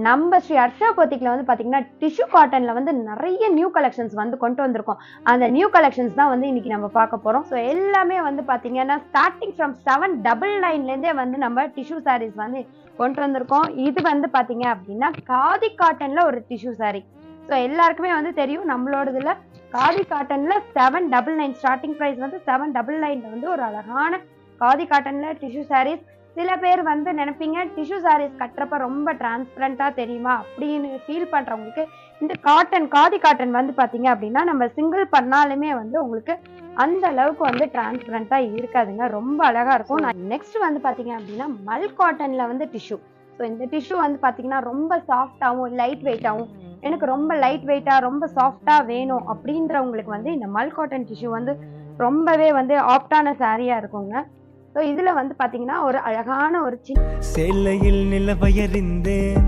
நம்ம ஸ்ரீ ஹர்ஷா போத்திக்ல வந்து பாத்தீங்கன்னா டிஷ்யூ காட்டன்ல வந்து நிறைய நியூ கலெக்ஷன்ஸ் வந்து கொண்டு வந்திருக்கோம். அந்த நியூ கலெக்ஷன்ஸ் தான் வந்து இன்னைக்கு நம்ம பார்க்க போறோம். ஸோ எல்லாமே வந்து பாத்தீங்கன்னா ஸ்டார்டிங் ஃப்ரம் 799 இருந்தே வந்து நம்ம டிஷ்யூ சாரீஸ் வந்து கொண்டு வந்திருக்கோம். இது வந்து பாத்தீங்க அப்படின்னா காதி காட்டன்ல ஒரு டிஷ்யூ சாரி. ஸோ எல்லாருக்குமே வந்து தெரியும் நம்மளோடதுல காதி காட்டன்ல 799 ஸ்டார்டிங் ப்ரைஸ் வந்து 799 வந்து ஒரு அழகான காதி காட்டன்ல டிஷ்யூ சாரீஸ். சில பேர் வந்து நினைப்பீங்க டிஷ்யூ சாரீஸ் கட்டுறப்ப ரொம்ப டிரான்ஸ்பரண்டா தெரியுமா அப்படின்னு ஃபீல் பண்றவங்களுக்கு இந்த காதி காட்டன் வந்து பாத்தீங்க அப்படின்னா நம்ம சிங்கிள் பண்ணாலுமே வந்து உங்களுக்கு அந்த அளவுக்கு வந்து டிரான்ஸ்பரண்டா இருக்காதுங்க, ரொம்ப அழகா இருக்கும். நெக்ஸ்ட் வந்து பாத்தீங்க அப்படின்னா மல் காட்டன்ல வந்து டிஷ்யூ. ஸோ இந்த டிஷ்யூ வந்து பாத்தீங்கன்னா ரொம்ப சாஃப்டாகவும் லைட் வெயிட்டாகவும், எனக்கு ரொம்ப லைட் வெயிட்டா ரொம்ப சாஃப்டா வேணும் அப்படின்றவங்களுக்கு வந்து இந்த மல் காட்டன் டிஷ்யூ வந்து ரொம்பவே வந்து ஆப்டான சாரியா இருக்குங்க. ஸோ இதுல வந்து பாத்தீங்கன்னா ஒரு அழகான ஒரு சேலையில் நிலவயறிந்தேன்